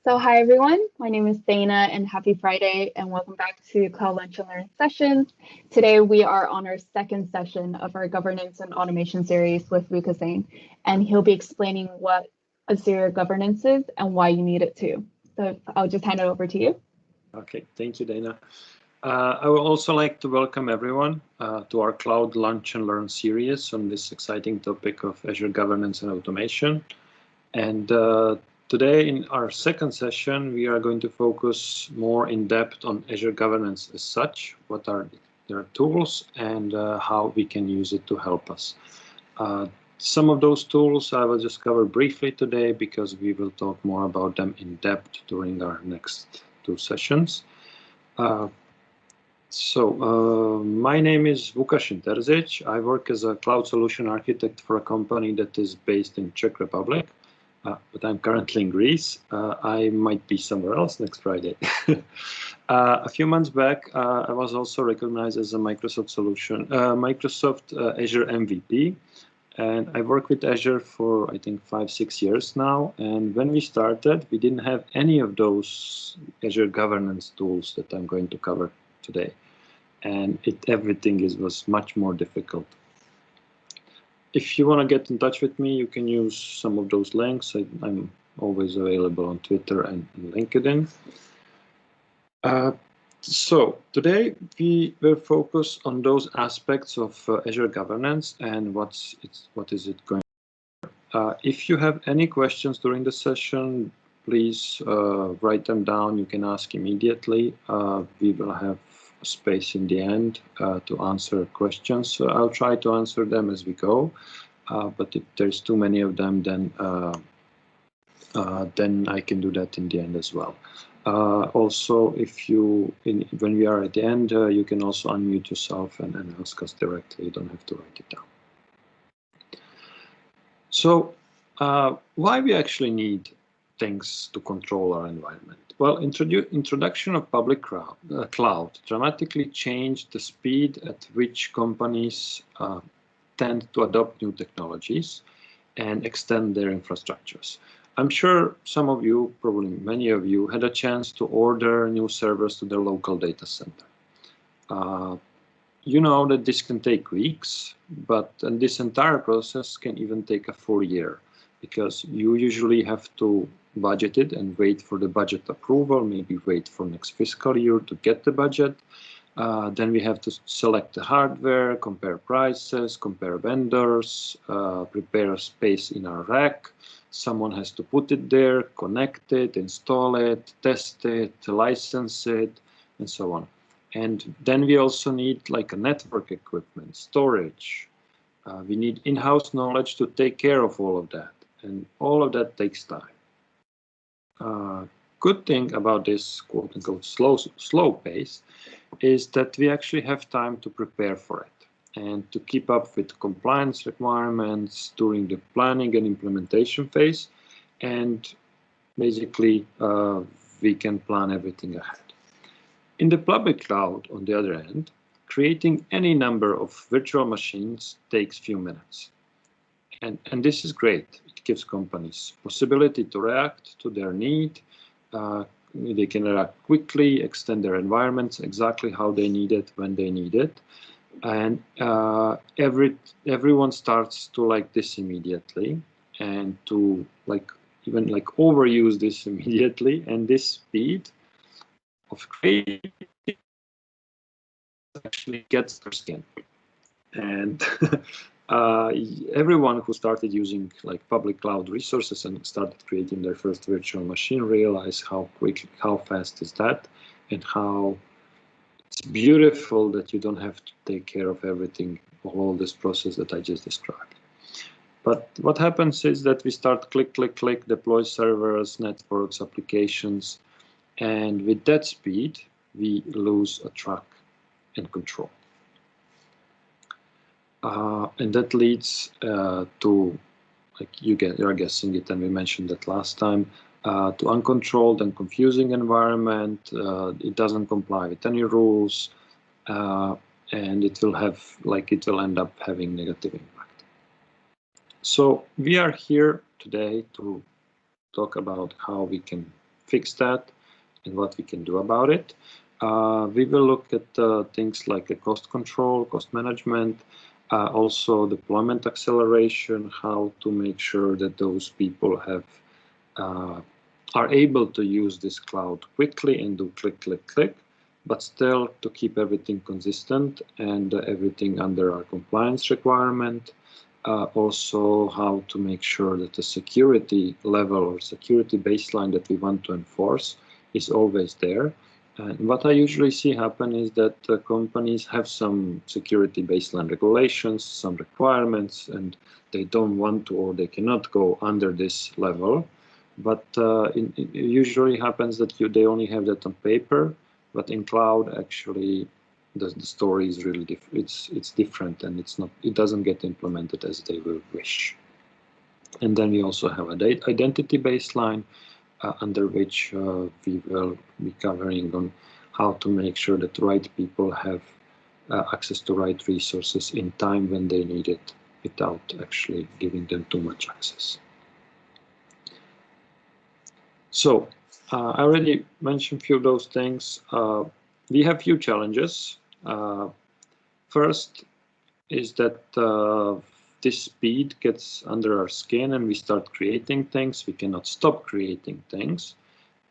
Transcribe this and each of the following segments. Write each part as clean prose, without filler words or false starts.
So hi everyone, my name is Dana and happy Friday and welcome back to Cloud Lunch and Learn session. Today we are on our second session of our governance and automation series with Vukasin, and he'll be explaining what Azure Governance is and why you need it too. So I'll just hand it over to you. Okay, thank you, Dana. I would also like to welcome everyone to our Cloud Lunch and Learn series on this exciting topic of Azure Governance and Automation. And today in our second session, we are going to focus more in depth on Azure Governance as such, what are their tools and how we can use it to help us. Some of those tools I will just cover briefly today because we will talk more about them in depth during our next two sessions. My name is Vukasin Terzic. I work as a cloud solution architect for a company that is based in Czech Republic, but I'm currently in Greece. I might be somewhere else next Friday. A few months back, I was also recognized as a Microsoft Azure MVP. And I work with Azure for, I think, 5-6 years now. And when we started, we didn't have any of those Azure governance tools that I'm going to cover today. And everything was much more difficult. If you want to get in touch with me, you can use some of those links. I'm always available on Twitter and LinkedIn. So today we will focus on those aspects of Azure governance and what is it going to do. If you have any questions during the session, please write them down. You can ask immediately. We will have a space in the end to answer questions. So I'll try to answer them as we go. But if there's too many of them, then I can do that in the end as well. Also, when we are at the end, you can also unmute yourself and ask us directly. You don't have to write it down. So, why we actually need things to control our environment? Well, introduction of public cloud dramatically changed the speed at which companies tend to adopt new technologies and extend their infrastructures. I'm sure some of you, probably many of you, had a chance to order new servers to their local data center. You know that this can take weeks, and this entire process can even take a full year because you usually have to budget it and wait for the budget approval, maybe wait for next fiscal year to get the budget. Then we have to select the hardware, compare prices, compare vendors, prepare a space in our rack. Someone has to put it there, connect it, install it, test it, license it, and so on. And then we also need like a network equipment, storage. We need in-house knowledge to take care of all of that. And all of that takes time. Good thing about this quote-unquote slow pace is that we actually have time to prepare for it and to keep up with compliance requirements during the planning and implementation phase. And basically, we can plan everything ahead. In the public cloud, on the other hand, creating any number of virtual machines takes few minutes. And this is great. It gives companies possibility to react to their need. They can react quickly, extend their environments exactly how they need it, when they need it. And everyone starts to like this immediately and to even overuse this immediately. And this speed of creating actually gets their skin. And everyone who started using like public cloud resources and started creating their first virtual machine realized how fast is that, and how it's beautiful that you don't have to take care of everything, all this process that I just described. But what happens is that we start click, deploy servers, networks, applications, and with that speed, we lose a track and control. And that leads to, like you're guessing it, and we mentioned that last time, to uncontrolled and confusing environment. It doesn't comply with any rules, and it will end up having negative impact. So we are here today to talk about how we can fix that and what we can do about it. We will look at things like cost control, cost management, also deployment acceleration, how to make sure that those people have are able to use this cloud quickly and do click, click, click, but still to keep everything consistent and everything under our compliance requirement. Also how to make sure that the security level or security baseline that we want to enforce is always there. And what I usually see happen is that companies have some security baseline regulations, some requirements, and they don't want to or they cannot go under this level. But it usually happens that they only have that on paper, but in cloud actually the story is really different. It's different, and it doesn't get implemented as they will wish. And then we also have an identity baseline under which we will be covering on how to make sure that the right people have access to right resources in time when they need it, without actually giving them too much access. So I already mentioned a few of those things. We have few challenges. First is that this speed gets under our skin and we start creating things. We cannot stop creating things.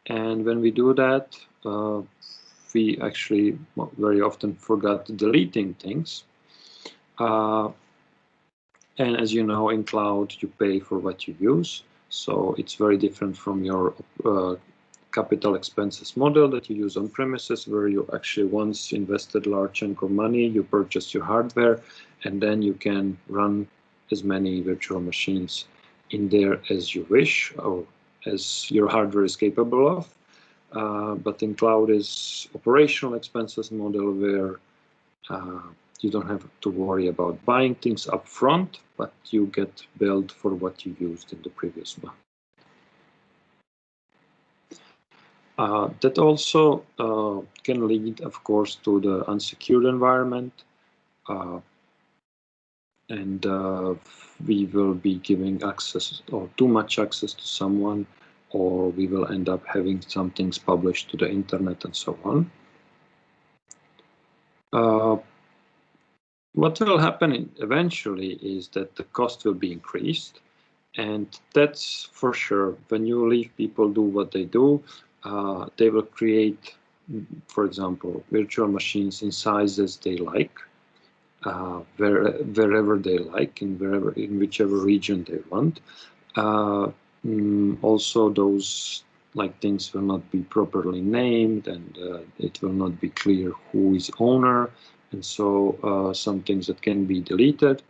And when we do that, we actually very often forgot deleting things. And as you know, in cloud, you pay for what you use. So it's very different from your capital expenses model that you use on premises, where you actually once invested a large chunk of money, you purchase your hardware, and then you can run as many virtual machines in there as you wish, or as your hardware is capable of. But in cloud is operational expenses model, where you don't have to worry about buying things up front, but you get billed for what you used in the previous month. That also can lead, of course, to the unsecured environment. And we will be giving access or too much access to someone, or we will end up having some things published to the internet and so on. What will happen eventually is that the cost will be increased, and that's for sure. When you leave people do what they do, they will create, for example, virtual machines in sizes they like, wherever they like, in whichever region they want. Also, those things will not be properly named, and it will not be clear who is owner. And so some things that can be deleted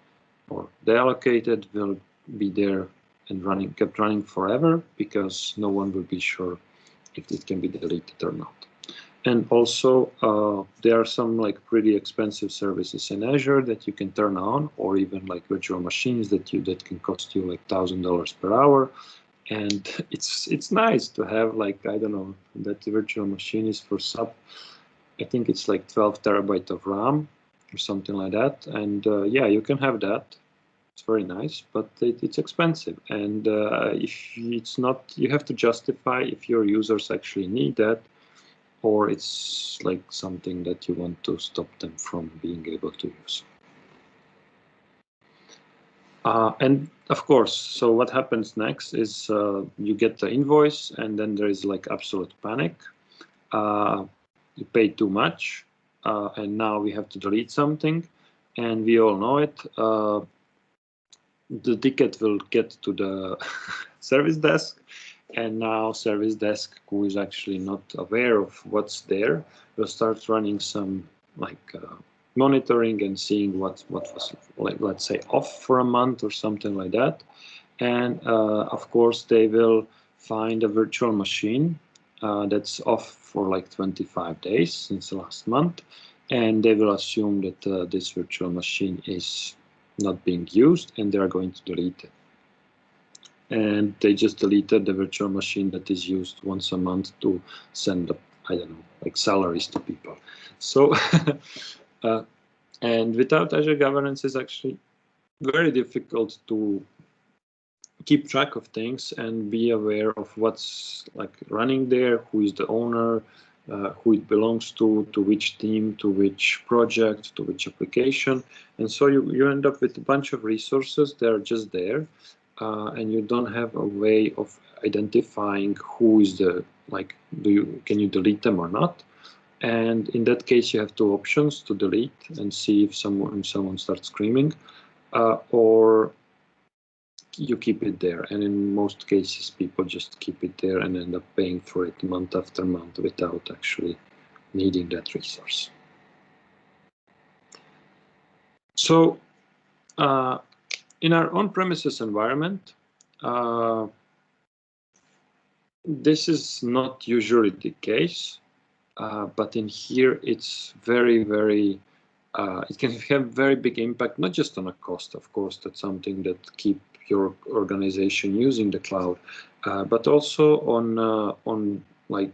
or deallocated will be there and kept running forever, because no one will be sure if it can be deleted or not. And also there are some pretty expensive services in Azure that you can turn on, or even virtual machines that can cost you $1,000 per hour. And it's nice to have I don't know, that virtual machine is for I think it's 12 terabytes of RAM or something like that. And yeah, you can have that. It's very nice, but it's expensive. And if it's not, you have to justify if your users actually need that, or it's something that you want to stop them from being able to use. And of course, so what happens next is you get the invoice, and then there is absolute panic. You pay too much, and now we have to delete something, and we all know it. The ticket will get to the service desk, and now service desk, who is actually not aware of what's there, will start running some monitoring and seeing what was let's say off for a month or something like that. And of course they will find a virtual machine that's off for 25 days since last month, and they will assume that this virtual machine is not being used, and they are going to delete it. And they just deleted the virtual machine that is used once a month to send I don't know, salaries to people. So and without Azure Governance, is actually very difficult to keep track of things and be aware of what's like running there, who is the owner, who it belongs to which team, to which project, to which application. And so you end up with a bunch of resources that are just there, and you don't have a way of identifying who is the, like, can you delete them or not? And in that case, you have two options to delete and see if someone starts screaming, or you keep it there. And in most cases, people just keep it there and end up paying for it month after month without actually needing that resource. So in our on-premises environment, this is not usually the case, but in here it's very, very, it can have very big impact, not just on a cost, of course, that's something that keep your organization using the cloud, but also on like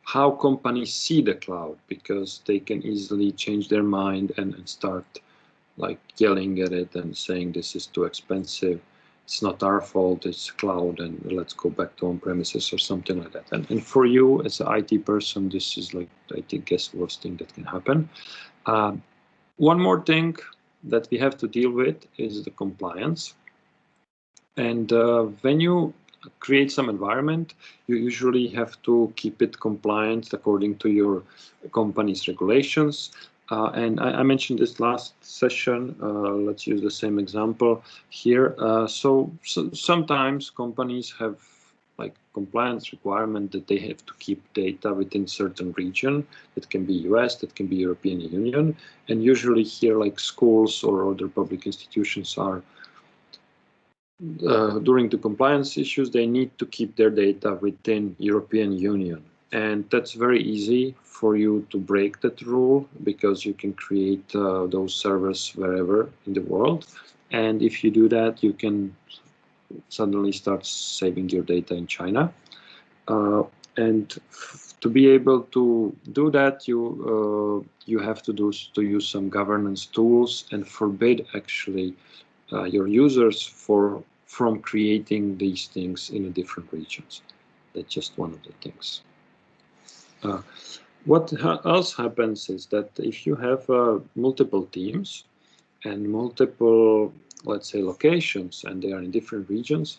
how companies see the cloud, because they can easily change their mind and start like yelling at it and saying this is too expensive, it's not our fault, it's cloud, and let's go back to on-premises or something like that. And for you as an IT person, this is like, I guess, worst thing that can happen. One more thing that we have to deal with is the compliance. And when you create some environment, you usually have to keep it compliant according to your company's regulations. And I mentioned this last session. Let's use the same example here. So sometimes companies have like compliance requirement that they have to keep data within certain region. That can be US, that can be European Union. And usually here, like schools or other public institutions are, during the compliance issues, they need to keep their data within European Union. And that's very easy for you to break that rule, because you can create those servers wherever in the world. And if you do that, you can suddenly start saving your data in China. And to be able to do that, you have to use some governance tools and forbid actually your users from creating these things in different regions. That's just one of the things. What else happens is that if you have multiple teams and multiple, let's say, locations, and they are in different regions,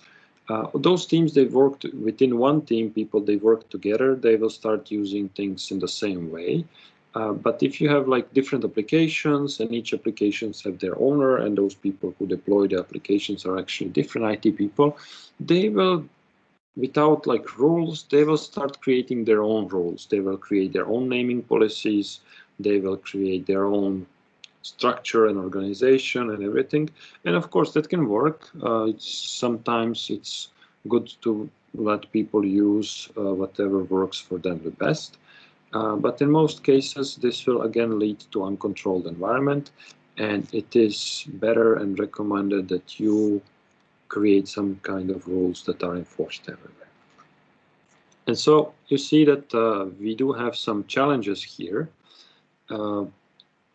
those teams, they work within one team, they work together, they will start using things in the same way. But if you have like different applications, and each applications have their owner, and those people who deploy the applications are actually different IT people, they will, without like rules, they will start creating their own rules. They will create their own naming policies. They will create their own structure and organization and everything. And of course that can work. Sometimes it's good to let people use whatever works for them the best. But in most cases, this will again lead to uncontrolled environment, and it is better and recommended that you create some kind of rules that are enforced everywhere. And so you see that we do have some challenges here.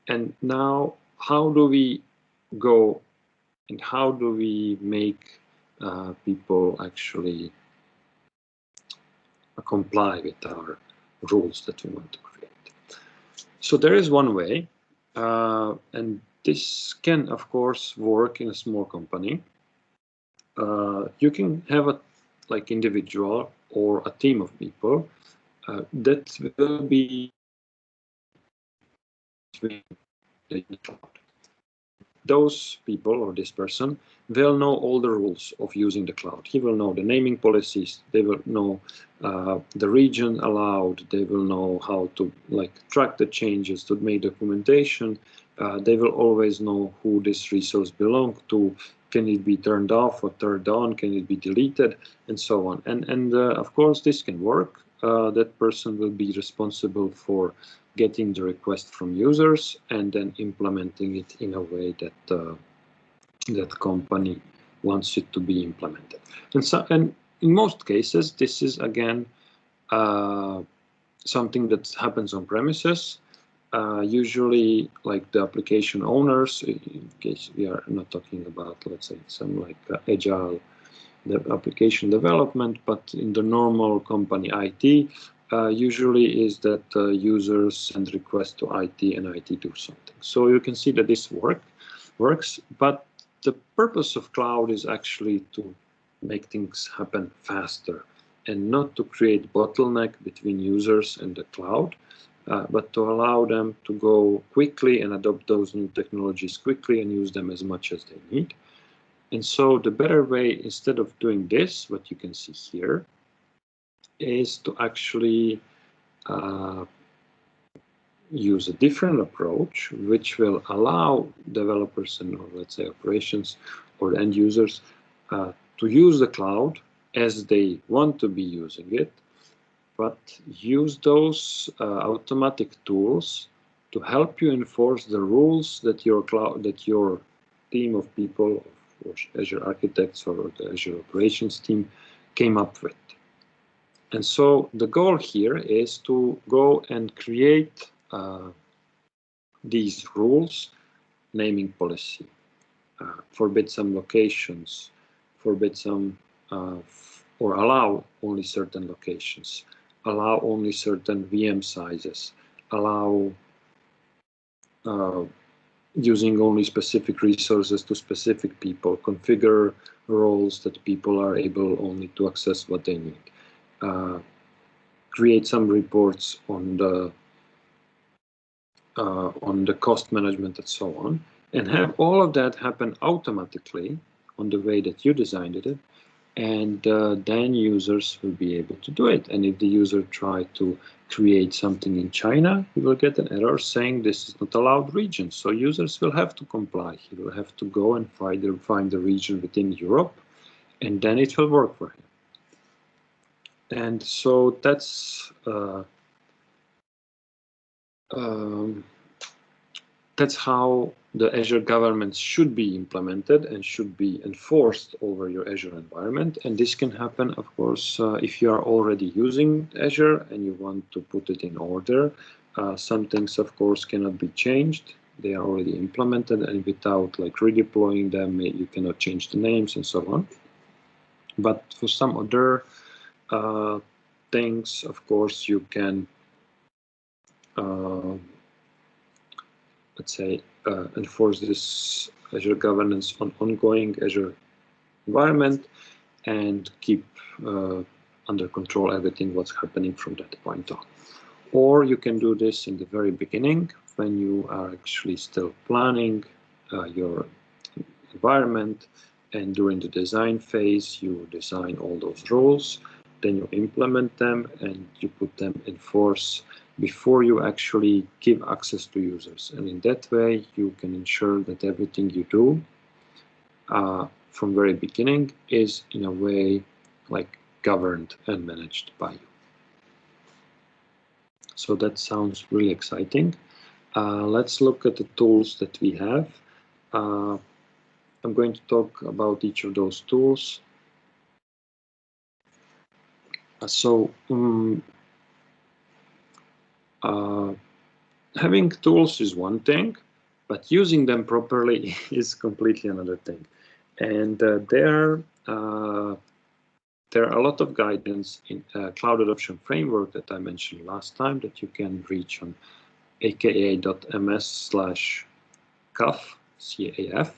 And now, how do we go and how do we make people actually comply with our rules that we want to create? So there is one way, and this can, of course, work in a small company. You can have a like individual or a team of people that will be those people or this person will know all the rules of using the cloud. He will know the naming policies, they will know the region allowed, they will know how to like track the changes, to make documentation. They will always know who this resource belongs to. Can it be turned off or turned on? Can it be deleted? And so on. And of course, this can work. That person will be responsible for getting the request from users and then implementing it in a way that that company wants it to be implemented. And in most cases, this is again something that happens on premises. usually like the application owners, in case we are not talking about, let's say, some like agile application development, but in the normal company IT, usually is that users send requests to IT and IT do something. So you can see that this works, but the purpose of cloud is actually to make things happen faster and not to create bottleneck between users and the cloud, but to allow them to go quickly and adopt those new technologies quickly and use them as much as they need. And so the better way, instead of doing this, what you can see here, is to actually use a different approach, which will allow developers and, or let's say, operations or end users to use the cloud as they want to be using it, but use those automatic tools to help you enforce the rules that your cloud, that your team of people, or Azure architects or the Azure operations team came up with. And so the goal here is to go and create these rules, naming policy, forbid some locations, forbid some, or allow only certain locations, allow only certain VM sizes, allow using only specific resources to specific people, configure roles that people are able only to access what they need, create some reports on the cost management and so on, and have all of that happen automatically on the way that you designed it, and then users will be able to do it. And if the user try to create something in China, he will get an error saying this is not allowed region. So users will have to comply. He will have to go and find the region within Europe, and then it will work for him. And so that's how the Azure governance should be implemented and should be enforced over your Azure environment. And this can happen, of course, if you are already using Azure and you want to put it in order. Some things, of course, cannot be changed. They are already implemented, and without like redeploying them, you cannot change the names and so on. But for some other things, of course, you can let's say, enforce this Azure governance on ongoing Azure environment and keep under control everything what's happening from that point on. Or you can do this in the very beginning when you are actually still planning your environment, and during the design phase you design all those rules, then you implement them and you put them in force before you actually give access to users. And in that way, you can ensure that everything you do from very beginning is in a way like governed and managed by you. So that sounds really exciting. Let's look at the tools that we have. I'm going to talk about each of those tools. Having tools is one thing, but using them properly is completely another thing. And there are a lot of guidance in Cloud Adoption Framework that I mentioned last time that you can reach on aka.ms/CAF, CAF.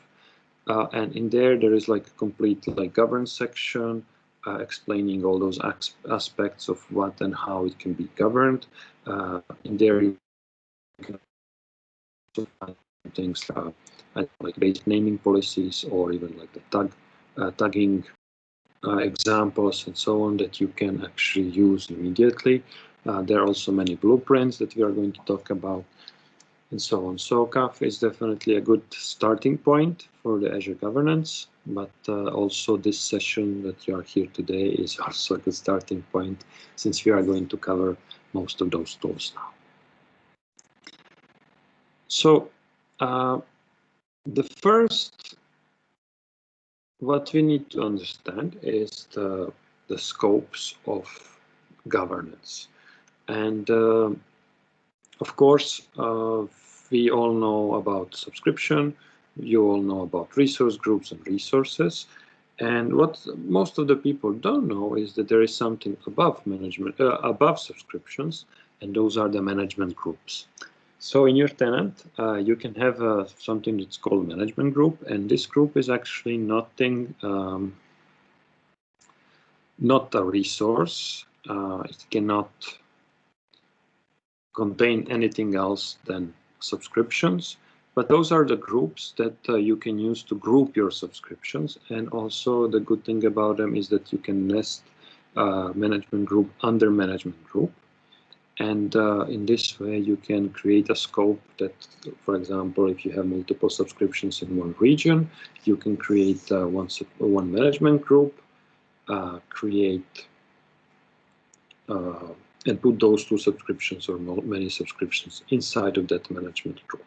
And in there is like a complete like governance section explaining all those aspects of what and how it can be governed. In there you can also find things like basic naming policies, or even like the tagging examples and so on that you can actually use immediately. There are also many blueprints that we are going to talk about, and so on. So CAF is definitely a good starting point for the Azure governance, but also this session that you are here today is also a good starting point, since we are going to cover most of those tools now. So the first, what we need to understand is the scopes of governance. And Of course, we all know about subscription. You all know about resource groups and resources. And what most of the people don't know is that there is something above management, above subscriptions, and those are the management groups. So in your tenant, you can have something that's called management group, and this group is actually nothing, not a resource. It cannot contain anything else than subscriptions, but those are the groups that you can use to group your subscriptions. And also the good thing about them is that you can nest management group under management group. And in this way, you can create a scope that, for example, if you have multiple subscriptions in one region, you can create one management group, create and put those two subscriptions or many subscriptions inside of that management group.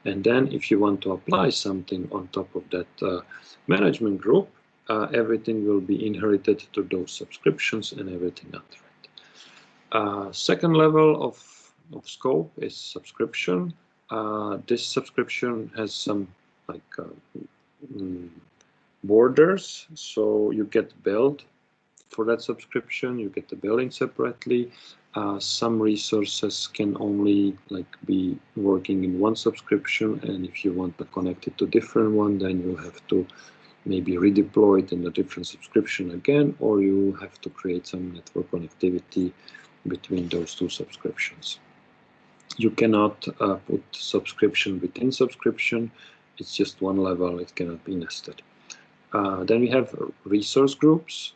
And then if you want to apply something on top of that management group, everything will be inherited to those subscriptions and everything under it. Second level of scope is subscription. This subscription has some borders, so you get billed for that subscription, you get the billing separately. Some resources can only be working in one subscription, and if you want to connect it to different one, then you have to maybe redeploy it in a different subscription again, or you have to create some network connectivity between those two subscriptions. You cannot put subscription within subscription. It's just one level, it cannot be nested. Then we have resource groups.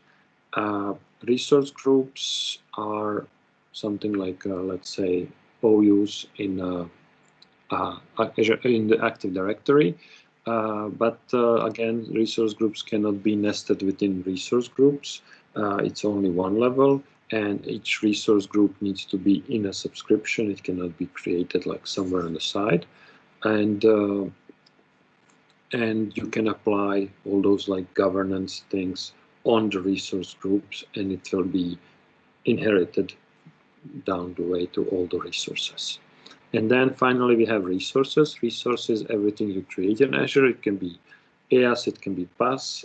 Resource groups are something like, let's say, OUs in Azure, in the Active Directory. But again, resource groups cannot be nested within resource groups. It's only one level, and each resource group needs to be in a subscription. It cannot be created somewhere on the side. And you can apply all those governance things on the resource groups, and it will be inherited down the way to all the resources. And then finally we have resources. Resources, everything you create in Azure. It can be EAS, it can be PaaS,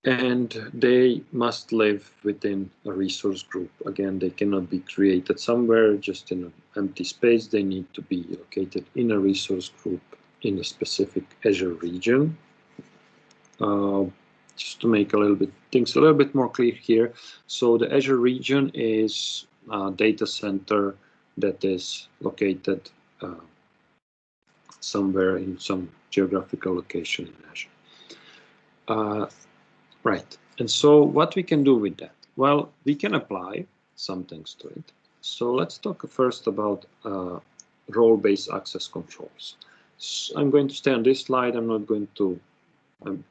and they must live within a resource group. Again, they cannot be created somewhere just in an empty space. They need to be located in a resource group in a specific Azure region. Just to make things a little bit more clear here. So the Azure region is a data center that is located somewhere in some geographical location in Azure. Right, and so what we can do with that? Well, we can apply some things to it. So let's talk first about role-based access controls. So I'm going to stay on this slide. I'm not going to, on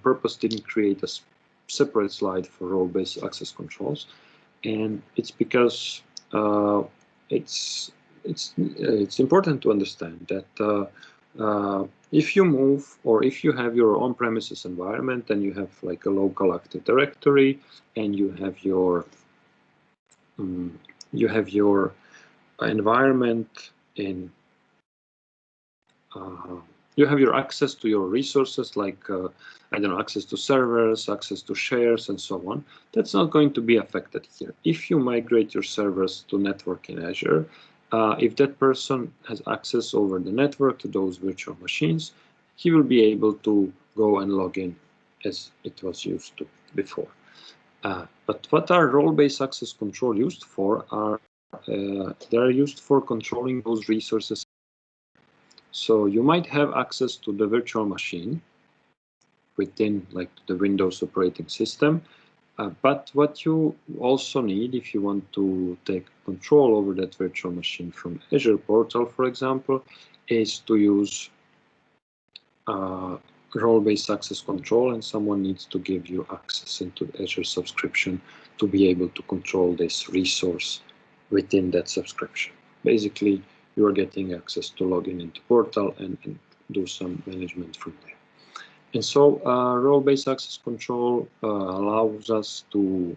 purpose didn't create a separate slide for role-based access controls, and it's because it's important to understand that if you move, or if you have your on-premises environment and you have a local Active Directory, and you have your environment in you have your access to your resources, I don't know, access to servers, access to shares, and so on. That's not going to be affected here. If you migrate your servers to network in Azure, if that person has access over the network to those virtual machines, he will be able to go and log in as it was used to before. But what are role-based access control used for? They are used for controlling those resources. So you might have access to the virtual machine within the Windows operating system, but what you also need if you want to take control over that virtual machine from Azure portal, for example, is to use role-based access control, and someone needs to give you access into the Azure subscription to be able to control this resource within that subscription. Basically, you are getting access to log in into portal and do some management from there. And so role-based access control allows us to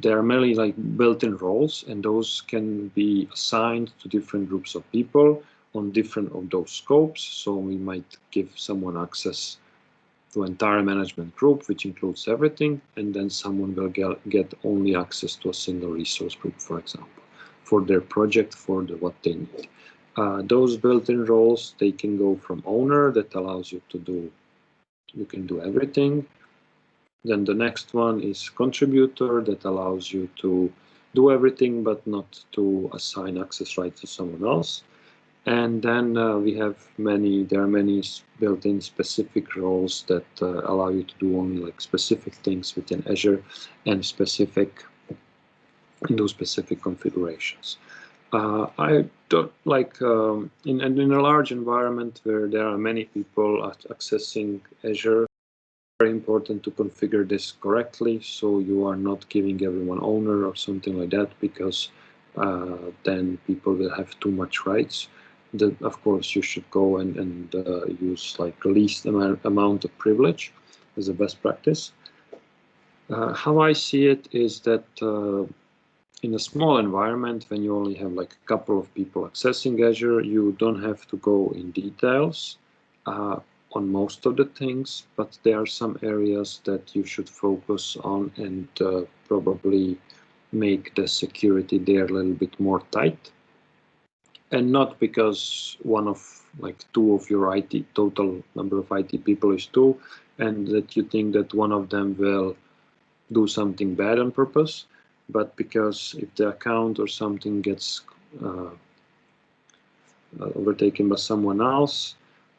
there are many like built-in roles, and those can be assigned to different groups of people on different of those scopes. So we might give someone access to entire management group, which includes everything, and then someone will get only access to a single resource group, for example, for their project, for what they need. Those built-in roles, they can go from owner, that allows you to do, you can do everything. Then the next one is contributor, that allows you to do everything but not to assign access rights to someone else. And then there are many built-in specific roles that allow you to do only like specific things within Azure and do specific configurations. I don't like in a large environment where there are many people accessing Azure. Very important to configure this correctly, so you are not giving everyone owner or something like that, because then people will have too much rights. Of course, you should go and use like the least amount of privilege as a best practice. How I see it is that in a small environment, when you only have like a couple of people accessing Azure, you don't have to go in details on most of the things, but there are some areas that you should focus on and probably make the security there a little bit more tight. And not because one of like two of your total number of IT people is two, and that you think that one of them will do something bad on purpose, but because if the account or something gets overtaken by someone else,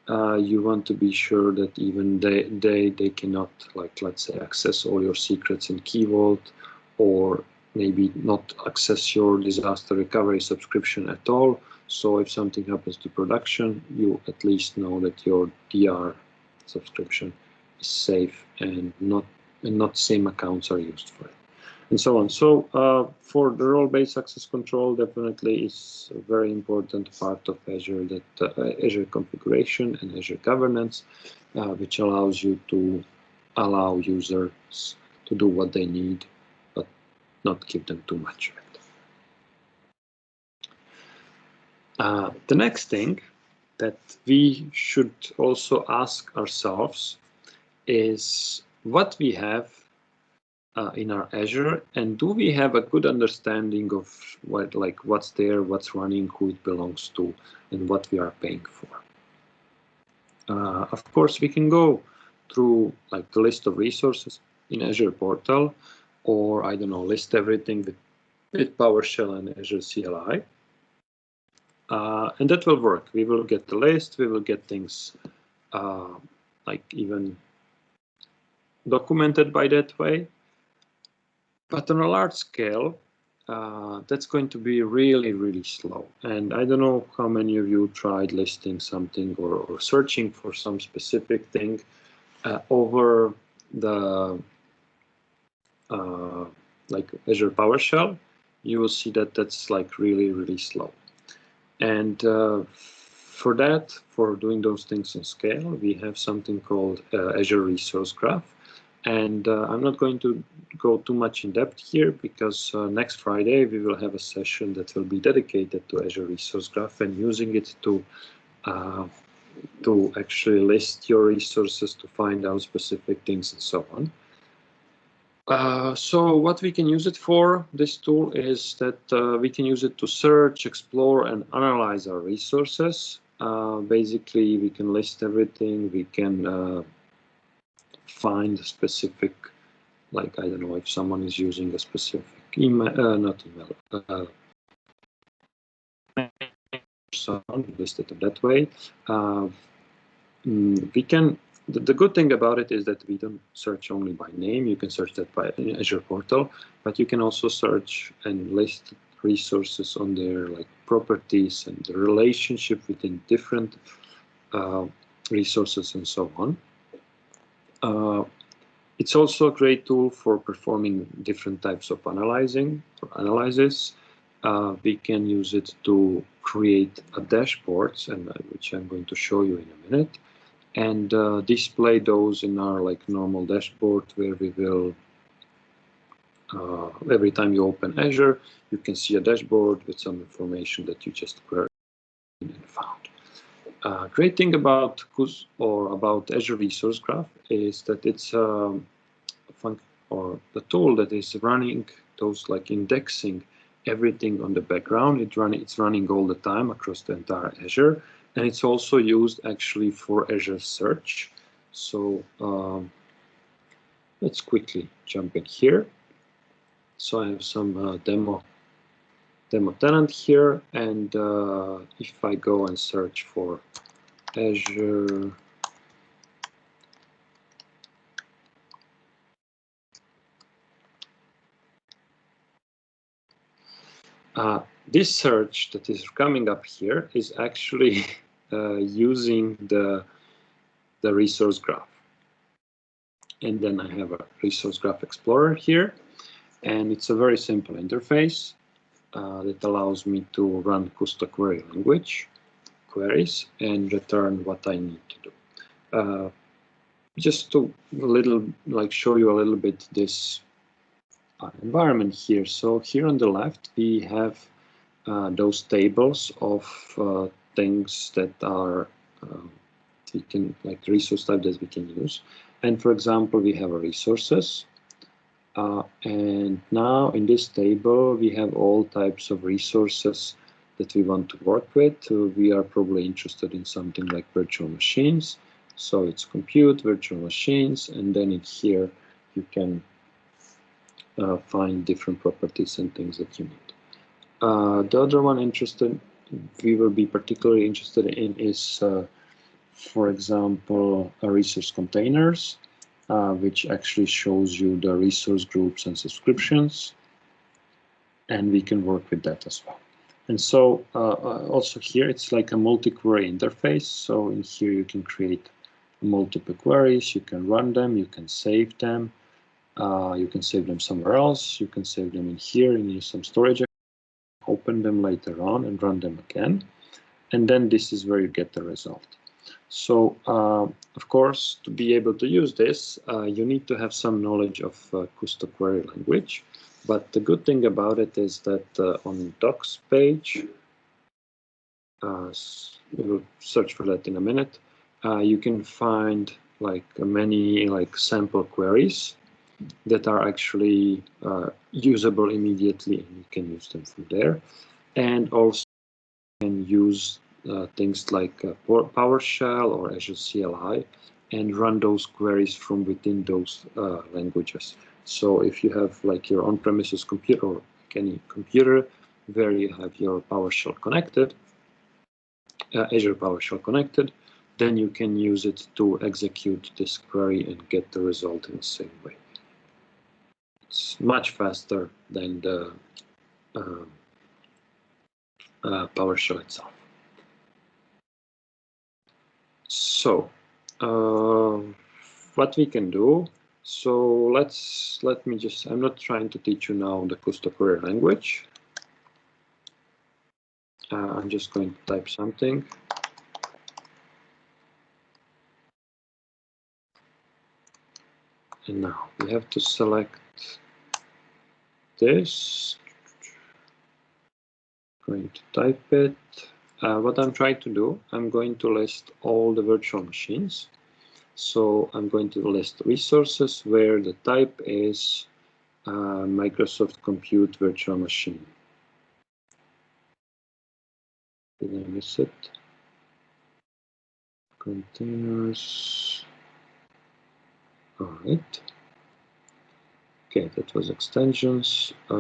you want to be sure that even they cannot, like, let's say, access all your secrets in Key Vault, or maybe not access your disaster recovery subscription at all. So if something happens to production, you at least know that your DR subscription is safe and not same accounts are used for it, and so on. So for the role-based access control, definitely is a very important part of Azure, that Azure configuration and Azure governance, which allows you to allow users to do what they need, but not give them too much of it. The next thing that we should also ask ourselves is what we have in our Azure, and do we have a good understanding of what's there, what's running, who it belongs to, and what we are paying for. Of course, we can go through like the list of resources in Azure portal, or I don't know, list everything with PowerShell and Azure CLI. And that will work. We will get the list, we will get things like even documented by that way. But on a large scale, that's going to be really, really slow. And I don't know how many of you tried listing something or searching for some specific thing over the like Azure PowerShell. You will see that that's like really, really slow. And for that, for doing those things on scale, we have something called Azure Resource Graph. And I'm not going to go too much in depth here, because next Friday we will have a session that will be dedicated to Azure Resource Graph and using it to actually list your resources, to find out specific things and so on. So what we can use it for, this tool, is that we can use it to search, explore, and analyze our resources. Basically, we can list everything. We can find specific, like, I don't know, if someone is using a specific email, not email, so list it in that way. We can. The good thing about it is that we don't search only by name. You can search that by Azure portal, but you can also search and list resources on their like properties and the relationship within different resources and so on. It's also a great tool for performing different types of analysis. We can use it to create a dashboards, and which I'm going to show you in a minute, and display those in our like normal dashboard, where we will every time you open Azure, you can see a dashboard with some information that you just queried and found. Great thing about Azure Resource Graph is that it's the tool that is running those, like, indexing everything on the background. It's running all the time across the entire Azure, and it's also used actually for Azure Search. So let's quickly jump in here. So I have some demo tenant here, and if I go and search for Azure this search that is coming up here is actually using the resource graph. And then I have a resource graph explorer here, and it's a very simple interface that allows me to run Custo query language queries and return what I need to do. Just to show you a little bit this environment here. So here on the left, we have those tables of things that are resource type that we can use. And for example, we have resources. And now in this table, we have all types of resources that we want to work with. We are probably interested in something like virtual machines. So it's compute, virtual machines, and then in here you can find different properties and things that you need. The other one we will be particularly interested in is, for example, resource containers, which actually shows you the resource groups and subscriptions, and we can work with that as well. And so also here, it's like a multi-query interface. So in here, you can create multiple queries, you can run them, you can save them, you can save them somewhere else, you can save them in here and use some storage, open them later on and run them again. And then this is where you get the result. So, of course, to be able to use this, you need to have some knowledge of Custo query language. But the good thing about it is that on docs page, we will search for that in a minute, you can find many sample queries that are actually usable immediately, and you can use them from there. And also you can use things like PowerShell or Azure CLI and run those queries from within those languages. So if you have your on-premises computer or any computer where you have your PowerShell connected, Azure PowerShell connected, then you can use it to execute this query and get the result in the same way. It's much faster than the PowerShell itself. So what we can do, so I'm not trying to teach you now the Custo query language. I'm just going to type something. And now we have to select this. I'm going to type it. What I'm trying to do, I'm going to list all the virtual machines. So I'm going to list resources where the type is Microsoft Compute Virtual Machine. Did I miss it? Containers. All right. Okay, that was extensions. I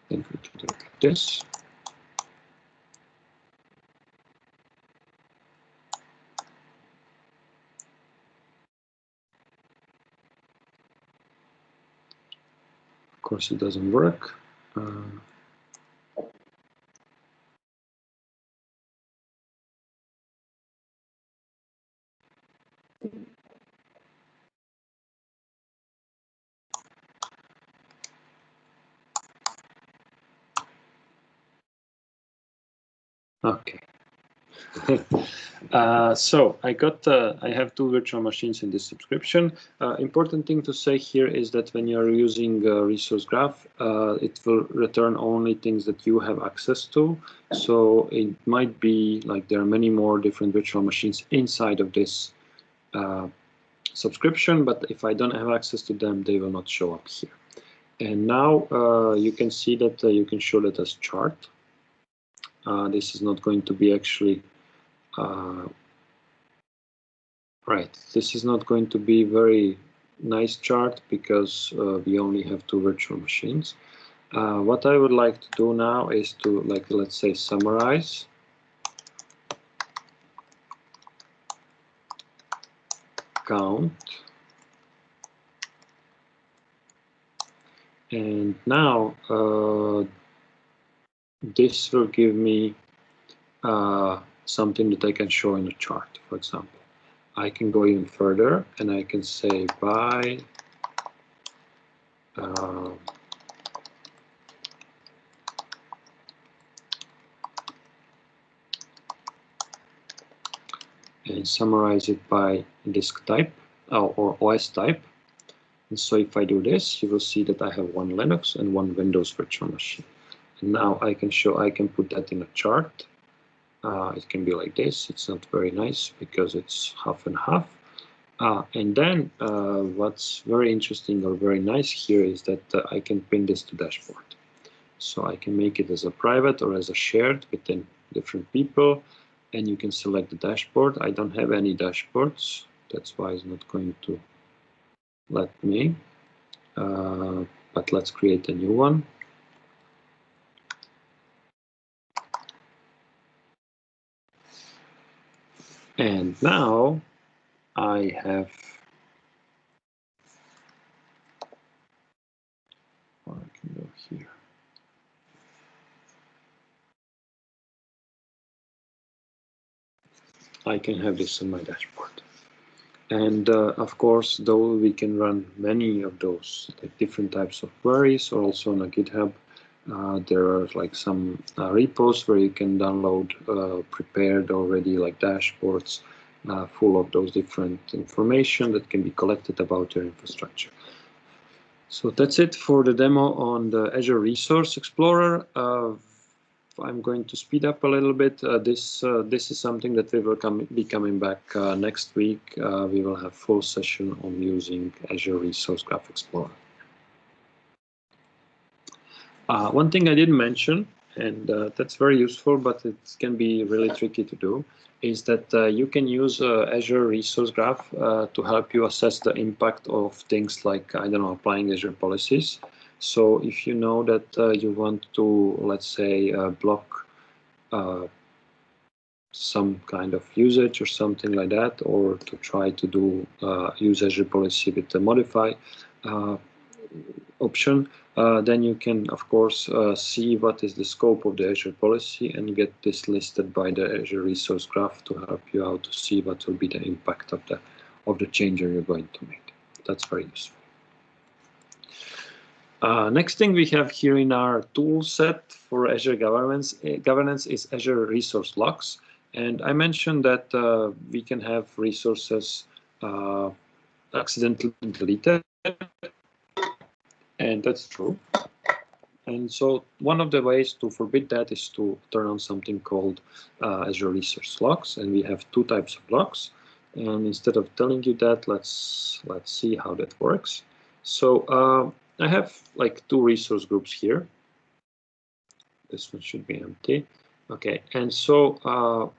think we can do it like this. Of course, it doesn't work. Okay. So I have 2 virtual machines in this subscription. Important thing to say here is that when you're using a resource graph, it will return only things that you have access to. So it might be like there are many more different virtual machines inside of this subscription, but if I don't have access to them, they will not show up here. And now you can see that you can show that as chart. This is not going to be actually right. This is not going to be very nice chart because we only have 2 virtual machines. What I would like to do now is to, like, let's say, summarize. Count. And now this will give me something that I can show in a chart, for example. I can go even further and I can say by and summarize it by disk type or OS type. And so if I do this, you will see that I have 1 Linux and 1 Windows virtual machine. And now I can put that in a chart. It can be like this. It's not very nice because it's half and half. And then what's very interesting or very nice here is that I can pin this to dashboard. So I can make it as a private or as a shared within different people. And you can select the dashboard. I don't have any dashboards. That's why it's not going to let me. But let's create a new one. And now I have, or I can go here. I can have this in my dashboard. And of course, though we can run many of those like different types of queries, or also on a GitHub, there are like some repos where you can download prepared already like dashboards full of those different information that can be collected about your infrastructure. So that's it for the demo on the Azure Resource Explorer. I'm going to speed up a little bit. This is something that we will be coming back next week. We will have full session on using Azure Resource Graph Explorer. One thing I didn't mention, and that's very useful, but it can be really tricky to do, is that you can use Azure Resource Graph to help you assess the impact of things like, I don't know, applying Azure policies. So if you know that you want to, let's say, block some kind of usage or something like that, or to try to do use Azure policy with the modify option, then you can, of course, see what is the scope of the Azure policy and get this listed by the Azure Resource Graph to help you out to see what will be the impact of the change you're going to make. That's very useful. Next thing we have here in our tool set for Azure Governance is Azure Resource Logs. And I mentioned that we can have resources accidentally deleted. And that's true. And so one of the ways to forbid that is to turn on something called Azure Resource Logs. And we have 2 types of logs. And instead of telling you that, let's see how that works. So I have like 2 resource groups here. This one should be empty. Okay, and so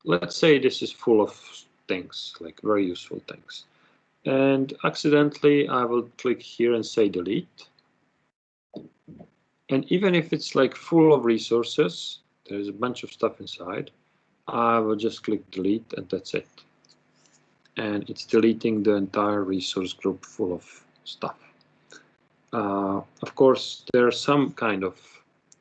let's say this is full of things, like very useful things. And accidentally, I will click here and say delete. And even if it's like full of resources, there's a bunch of stuff inside, I will just click delete and that's it. And it's deleting the entire resource group full of stuff. Of course, there's some kind of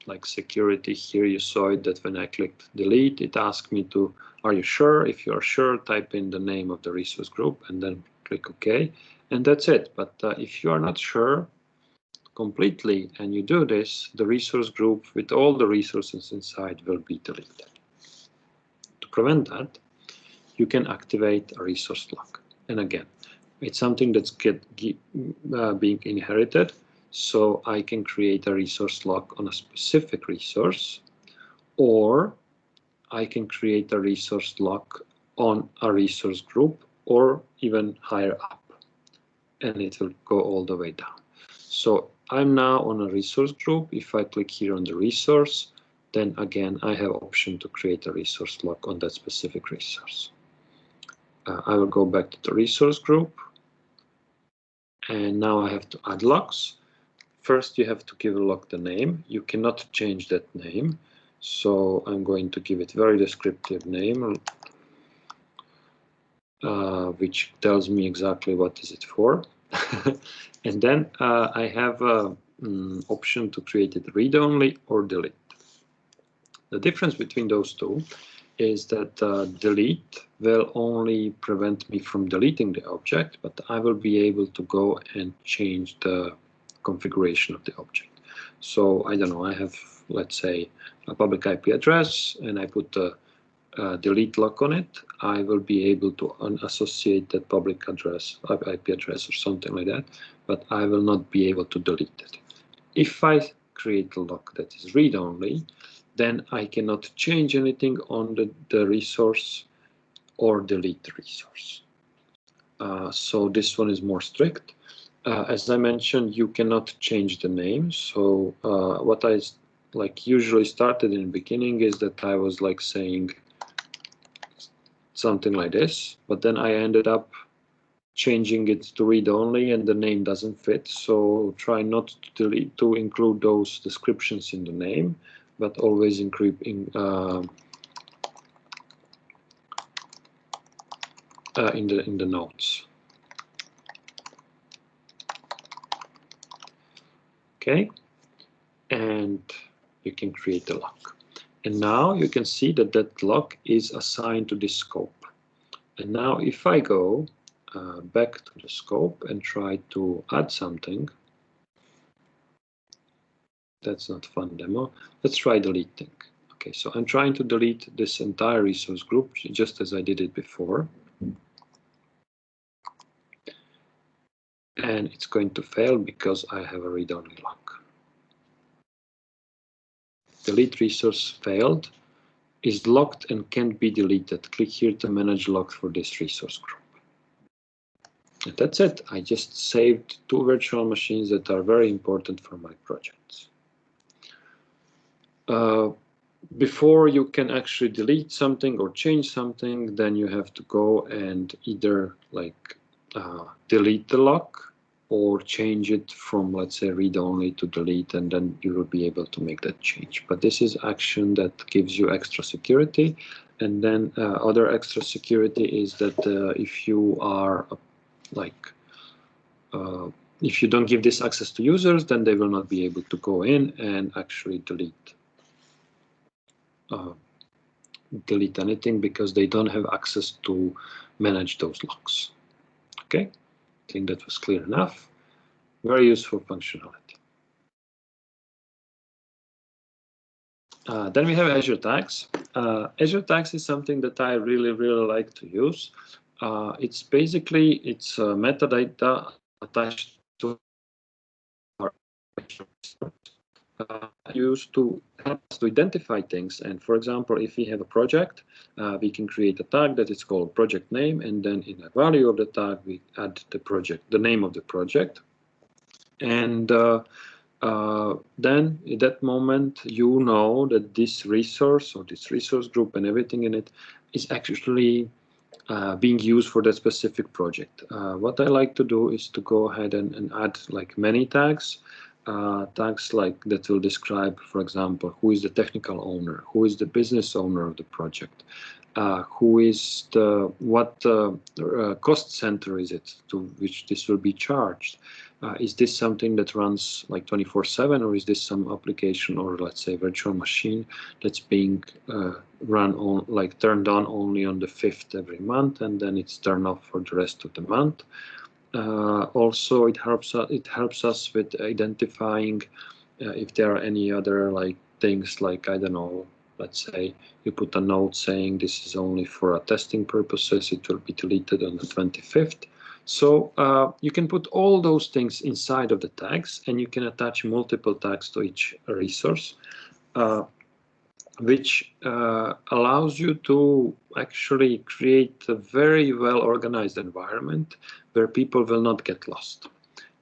like security here. You saw it that when I clicked delete, it asked me to, are you sure? If you are sure, type in the name of the resource group and then click OK. And that's it. But if you are not sure completely and you do this, the resource group with all the resources inside will be deleted. prevent that, you can activate a resource lock. And again, it's something that's being inherited. So I can create a resource lock on a specific resource, or I can create a resource lock on a resource group, or even higher up, and it will go all the way down. So I'm now on a resource group. If I click here on the resource, then again, I have option to create a resource lock on that specific resource. I will go back to the resource group, and now I have to add locks. First, you have to give a lock the name. You cannot change that name. So I'm going to give it very descriptive name, which tells me exactly what is it for. And then I have an option to create it read-only or delete. The difference between those two is that delete will only prevent me from deleting the object, but I will be able to go and change the configuration of the object. So I don't know, I have, let's say, a public IP address, and I put a delete lock on it. I will be able to unassociate that public address, IP address or something like that, but I will not be able to delete it. If I create a lock that is read-only, then I cannot change anything on the resource or delete the resource. So this one is more strict. As I mentioned, you cannot change the name. So what I usually started in the beginning is that I was like saying something like this, but then I ended up changing it to read only, and the name doesn't fit. So try not to include those descriptions in the name, but always include in the notes. Okay, and you can create a lock. And now you can see that that lock is assigned to this scope. And now if I go back to the scope and try to add something, that's not fun demo. Let's try deleting. Okay, so I'm trying to delete this entire resource group just as I did it before. And it's going to fail because I have a read-only lock. Delete resource failed, is locked and can't be deleted. Click here to manage lock for this resource group. And that's it. I just saved 2 virtual machines that are very important for my projects. Before you can actually delete something or change something, then you have to go and either delete the lock or change it from, let's say, read-only to delete, and then you will be able to make that change. But this is action that gives you extra security. And then other extra security is that if you are if you don't give this access to users, then they will not be able to go in and actually delete anything because they don't have access to manage those locks. Okay, I think that was clear enough. Very useful functionality. Then we have Azure Tags. Azure Tags is something that I really like to use. It's basically metadata attached to our used to help us to identify things. And for example, if we have a project, we can create a tag that is called project name, and then in the value of the tag we add the name of the project. And then at that moment, you know that this resource or this resource group and everything in it is actually being used for that specific project. What I like to do is to go ahead and add many tags. Tags that will describe, for example, who is the technical owner, who is the business owner of the project, who is what cost center is it to which this will be charged. Is this something that runs 24/7, or is this some application or, let's say, virtual machine that's being run on turned on only on the 5th every month, and then it's turned off for the rest of the month. Also, it helps us with identifying if there are any other things I don't know, let's say you put a note saying this is only for testing purposes, it will be deleted on the 25th. So you can put all those things inside of the tags, and you can attach multiple tags to each resource, which allows you to actually create a very well organized environment where people will not get lost.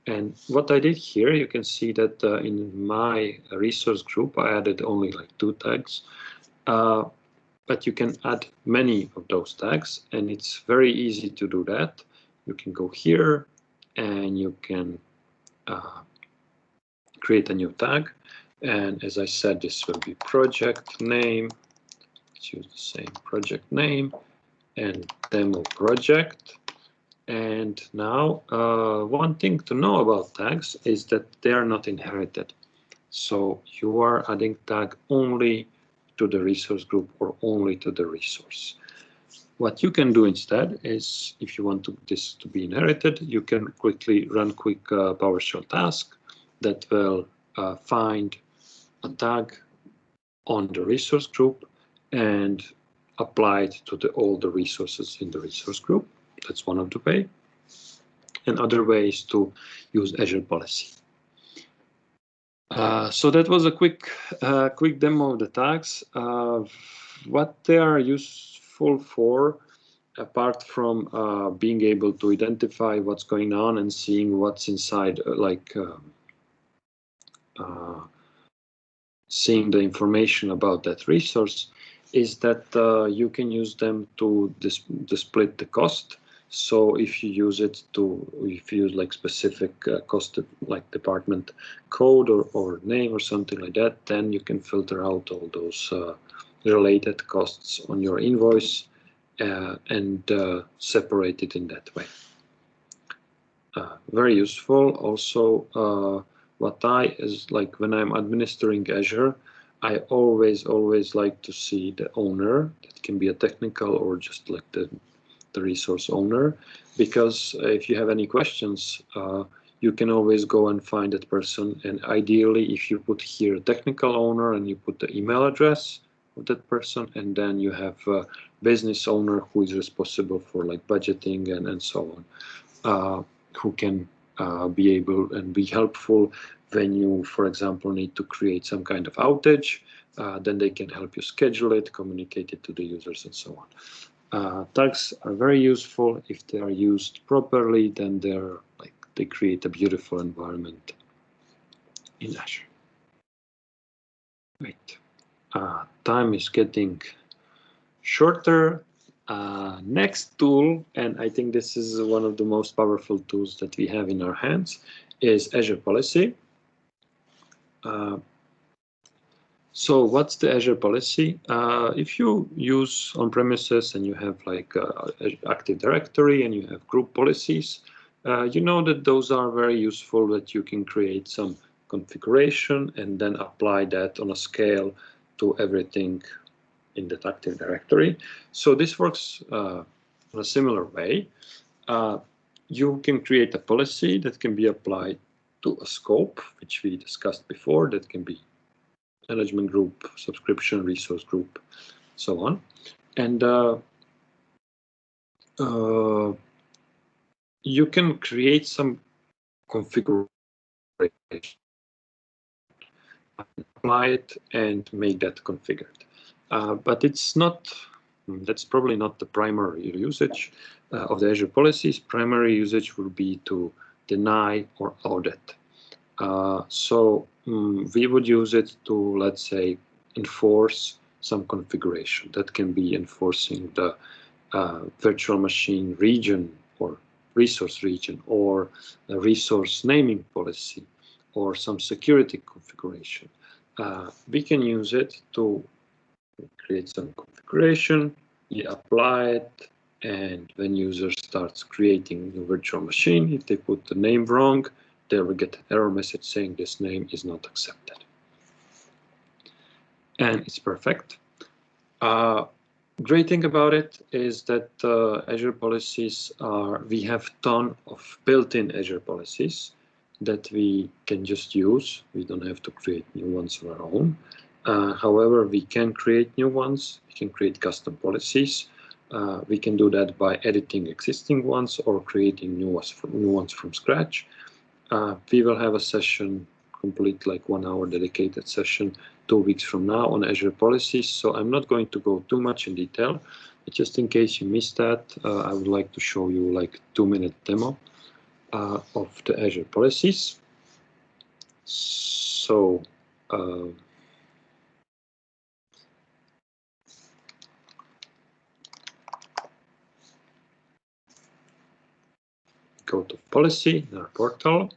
And what I did here, you can see that in my resource group, I added only like 2 tags, but you can add many of those tags, and it's very easy to do that. You can go here and you can create a new tag. And as I said, this will be project name. Let's use the same project name and demo project. And now one thing to know about tags is that they are not inherited. So you are adding tag only to the resource group or only to the resource. What you can do instead is, if you want this to be inherited, you can quickly run quick PowerShell task that will find a tag on the resource group and apply it to all the resources in the resource group. That's one of the ways. And other ways to use Azure Policy. So that was a quick demo of the tags. What they are useful for, apart from being able to identify what's going on and seeing what's inside, seeing the information about that resource, is that you can use them to split the cost. So if you use it if you use like specific cost, like department code or name or something like that, then you can filter out all those related costs on your invoice and separate it in that way. Very useful. Also, what is like when I'm administering Azure, I always like to see the owner. That can be a technical or just like the resource owner, because if you have any questions, you can always go and find that person. And ideally, if you put here technical owner and you put the email address of that person, and then you have a business owner who is responsible for like budgeting and so on, who can be able and be helpful when you, for example, need to create some kind of outage. Then they can help you schedule it, communicate it to the users, and so on. Tags are very useful. If they are used properly, then they create a beautiful environment in Azure. Right. Time is getting shorter. Next tool, and I think this is one of the most powerful tools that we have in our hands, is Azure Policy. So what's the Azure Policy? If you use on-premises and you have like Active Directory and you have group policies, you know that those are very useful, that you can create some configuration and then apply that on a scale to everything in that Active Directory. So this works in a similar way. You can create a policy that can be applied to a scope, which we discussed before, that can be management group, subscription, resource group, so on. And you can create some configuration, apply it, and make that configured. But it's not, that's probably not the primary usage of the Azure policies. Primary usage will be to deny or audit. So we would use it to, let's say, enforce some configuration. That can be enforcing the virtual machine region or resource region, or a resource naming policy, or some security configuration. We can use it to create some configuration, you apply it, and when user starts creating the virtual machine, if they put the name wrong, they will get an error message saying this name is not accepted. And it's perfect. Great thing about it is that Azure policies we have a ton of built-in Azure policies that we can just use. We don't have to create new ones of our own. However, we can create new ones. We can create custom policies. We can do that by editing existing ones or creating new ones from scratch. We will have a session, complete like 1 hour dedicated session 2 weeks from now on Azure policies. So I'm not going to go too much in detail, but just in case you missed that, I would like to show you like 2-minute demo of the Azure policies. So go to policy in our portal.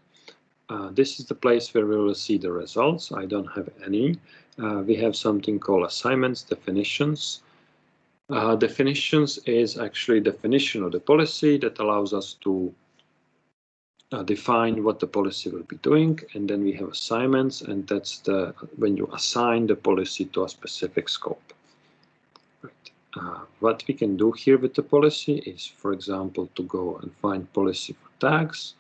This is the place where we will see the results. I don't have any. We have something called assignments, definitions. Definitions is actually definition of the policy that allows us to define what the policy will be doing. And then we have assignments, and that's when you assign the policy to a specific scope. Right. What we can do here with the policy is, for example, to go and find policy for tags.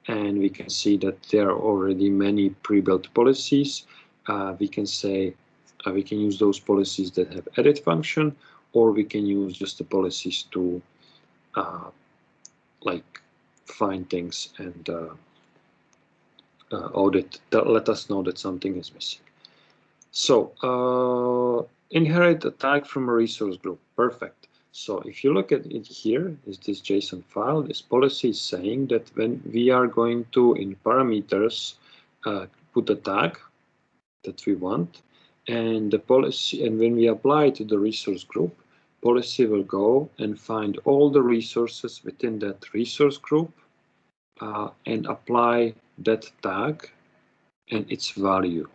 And we can see that there are already many pre-built policies. We can say we can use those policies that have edit function, or we can use just the policies to like find things and audit, let us know that something is missing. So inherit a tag from a resource group. Perfect. So if you look at it here, is this JSON file, this policy is saying that when we are going to, in parameters, put a tag that we want, and the policy, and when we apply to the resource group, policy will go and find all the resources within that resource group and apply that tag and its value.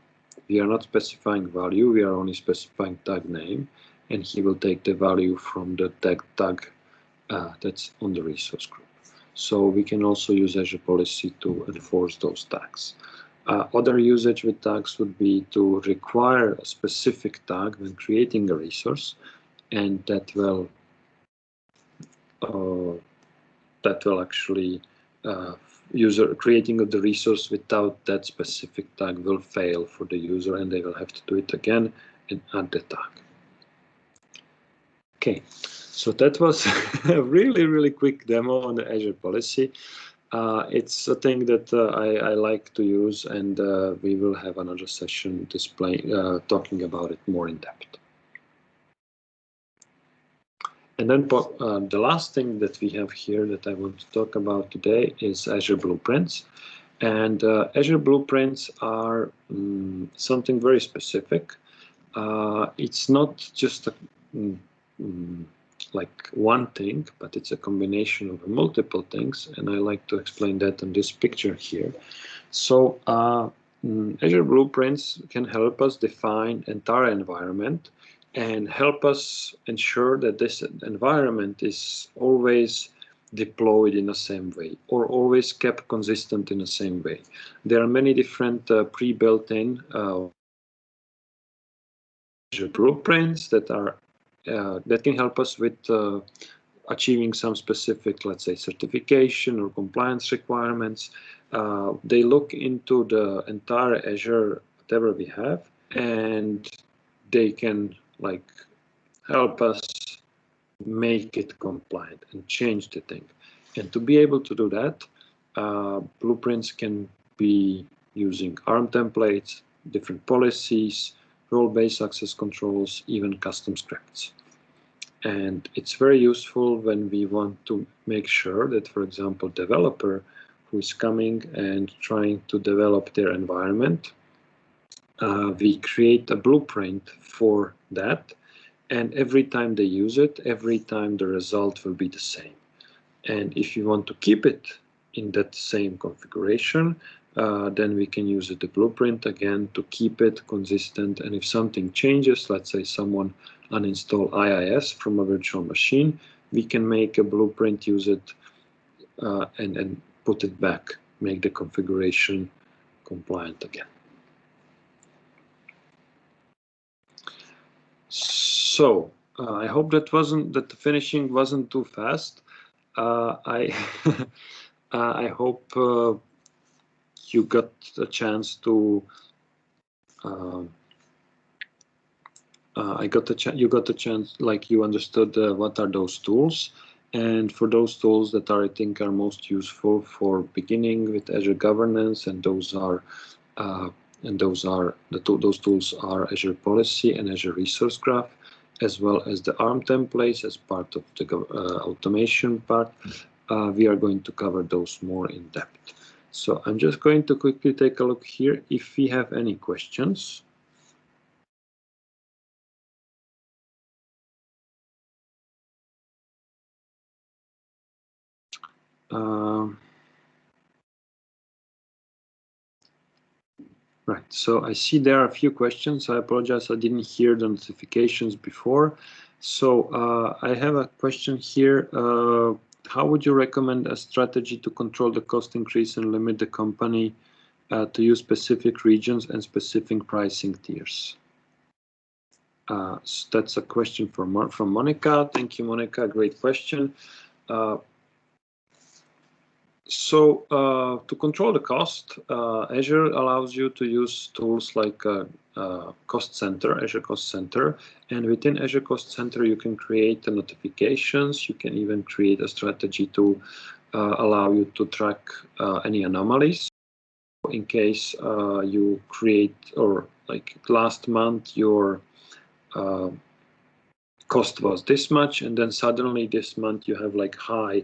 We are not specifying value, we are only specifying tag name, and he will take the value from the tag that's on the resource group. So we can also use Azure Policy to enforce those tags. Other usage with tags would be to require a specific tag when creating a resource, and that will actually user creating of the resource without that specific tag will fail for the user, and they will have to do it again and add the tag. Okay, so that was a really quick demo on the Azure Policy. It's a thing that I like to use, and we will have another session talking about it more in depth. And then the last thing that we have here that I want to talk about today is Azure Blueprints. And Azure Blueprints are something very specific. It's not just like one thing, but it's a combination of multiple things. And I like to explain that in this picture here. So Azure Blueprints can help us define entire environment and help us ensure that this environment is always deployed in the same way or always kept consistent in the same way. There are many different pre-built-in Azure Blueprints that are that can help us with achieving some specific, let's say, certification or compliance requirements. They look into the entire Azure, whatever we have, and they can like help us make it compliant and change the thing. And to be able to do that, blueprints can be using ARM templates, different policies, role-based access controls, even custom scripts. And it's very useful when we want to make sure that, for example, developer who is coming and trying to develop their environment, we create a blueprint for that, and every time they use it, every time the result will be the same. And if you want to keep it in that same configuration, then we can use the blueprint again to keep it consistent. And if something changes, let's say someone uninstall IIS from a virtual machine, we can make a blueprint, use it, and put it back, make the configuration compliant again. So I hope that the finishing wasn't too fast. I I hope you got a chance to you got the chance, like you understood what are those tools. And for those tools that I think are most useful for beginning with Azure Governance, and those tools are Azure Policy and Azure Resource Graph, as well as the ARM templates as part of the automation part. We are going to cover those more in depth. So I'm just going to quickly take a look here if we have any questions. Right, so I see there are a few questions. I apologize, I didn't hear the notifications before. So I have a question here. How would you recommend a strategy to control the cost increase and limit the company to use specific regions and specific pricing tiers? So that's a question from Monica. Thank you, Monica. Great question. So to control the cost, Azure allows you to use tools like Cost Center, Azure Cost Center, and within Azure Cost Center you can create the notifications. You can even create a strategy to allow you to track any anomalies. In case you create, or like last month your cost was this much, and then suddenly this month you have like high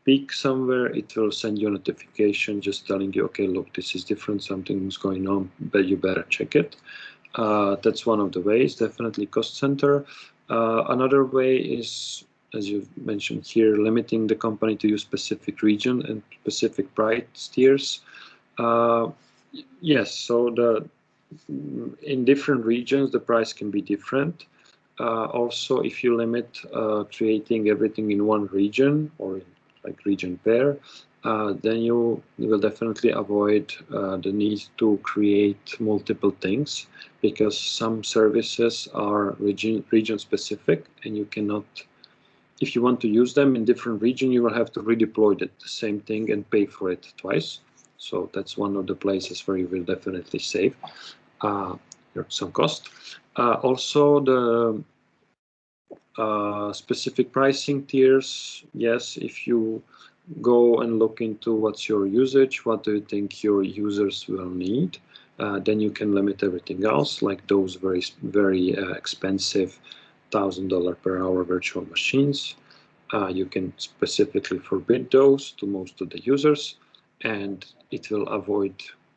peak somewhere, it will send you a notification just telling you, okay, look, this is different, something's going on, but you better check it. That's one of the ways, definitely Cost Center. Another way is, as you mentioned here, limiting the company to use specific region and specific price tiers. Yes, so in different regions, the price can be different. Also, if you limit creating everything in one region or like region pair, then you will definitely avoid the need to create multiple things, because some services are region specific, and you cannot, if you want to use them in different region, you will have to redeploy the same thing and pay for it twice. So that's one of the places where you will definitely save some cost. Also, the specific pricing tiers, yes, if you go and look into what's your usage, what do you think your users will need, then you can limit everything else, like those very expensive $1,000 per hour virtual machines. You can specifically forbid those to most of the users, and it will avoid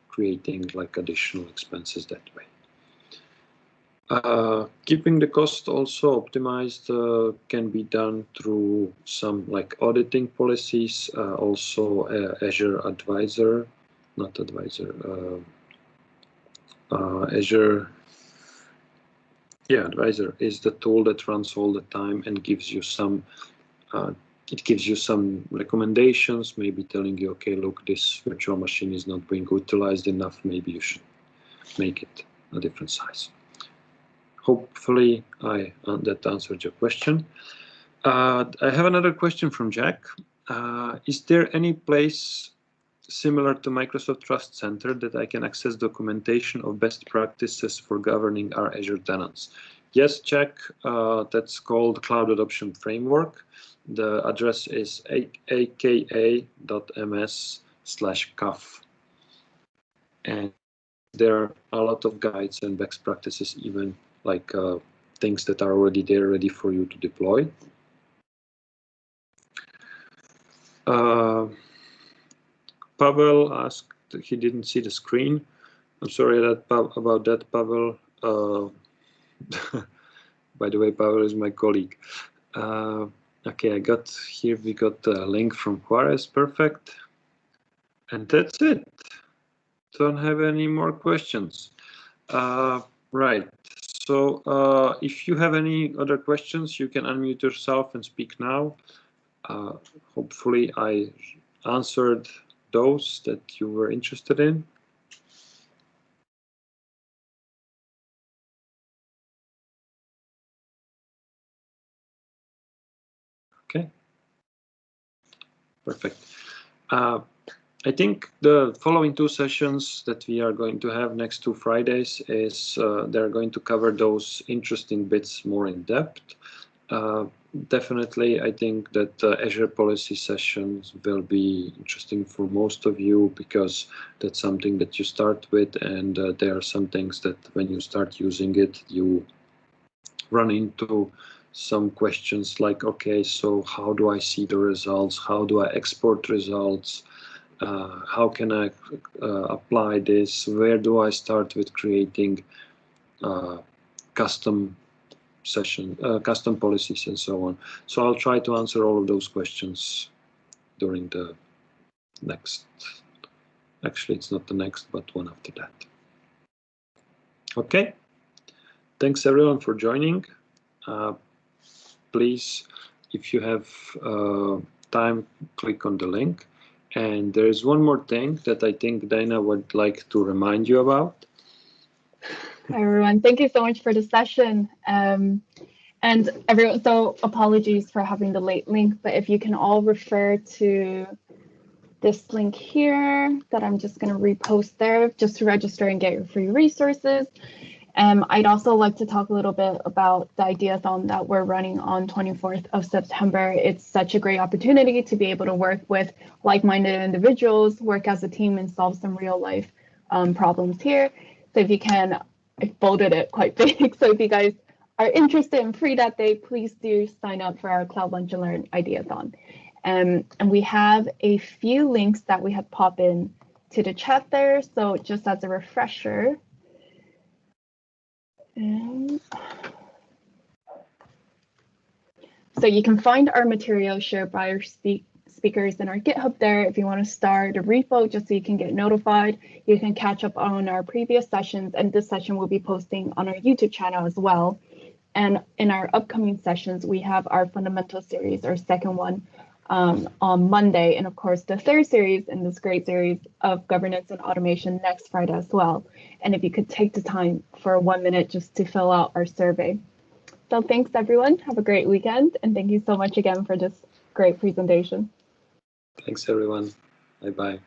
creating like additional expenses that way. Keeping the cost also optimized can be done through some like auditing policies. Also, Azure Advisor, not Advisor, Azure, yeah, Advisor is the tool that runs all the time and gives you some. It gives you some recommendations, maybe telling you, okay, look, this virtual machine is not being utilized enough. Maybe you should make it a different size. Hopefully that answered your question. I have another question from Jack. Is there any place similar to Microsoft Trust Center that I can access documentation of best practices for governing our Azure tenants? Yes, Jack, that's called Cloud Adoption Framework. The address is aka.ms/CAF. And there are a lot of guides and best practices, even like things that are already there, ready for you to deploy. Pavel asked, he didn't see the screen. I'm sorry about that, Pavel. By the way, Pavel is my colleague. Okay, we got a link from Juarez, perfect. And that's it. Don't have any more questions. Right. So if you have any other questions, you can unmute yourself and speak now. Hopefully I answered those that you were interested in. Okay. Perfect. I think the following two sessions that we are going to have next 2 Fridays is they're going to cover those interesting bits more in depth. Definitely, I think that Azure Policy sessions will be interesting for most of you because that's something that you start with, and there are some things that when you start using it, you run into some questions like, okay, so how do I see the results? How do I export results? How can I apply this? Where do I start with creating custom custom policies and so on? So I'll try to answer all of those questions during the next, actually it's not the next, but one after that. Okay, thanks everyone for joining. Please, if you have time, click on the link. And there is one more thing that I think Dana would like to remind you about. Hi, everyone. Thank you so much for the session. And everyone, so apologies for having the late link, but if you can all refer to this link here that I'm just going to repost there just to register and get your free resources. I'd also like to talk a little bit about the ideathon that we're running on 24th of September. It's such a great opportunity to be able to work with like-minded individuals, work as a team, and solve some real-life problems here. So if you can, I bolded it quite big. So if you guys are interested in free that day, please do sign up for our Cloud Lunch and Learn Ideathon. And we have a few links that we have popped in to the chat there. So just as a refresher, so you can find our material shared by our speakers in our GitHub there. If you want to start a repo just so you can get notified, you can catch up on our previous sessions, and this session will be posting on our YouTube channel as well. And in our upcoming sessions, we have our fundamental series, our second one, on Monday, and of course the third series in this great series of governance and automation next Friday as well. And if you could take the time for 1 minute just to fill out our survey. So thanks everyone, have a great weekend, and thank you so much again for this great presentation. Thanks everyone, bye-bye.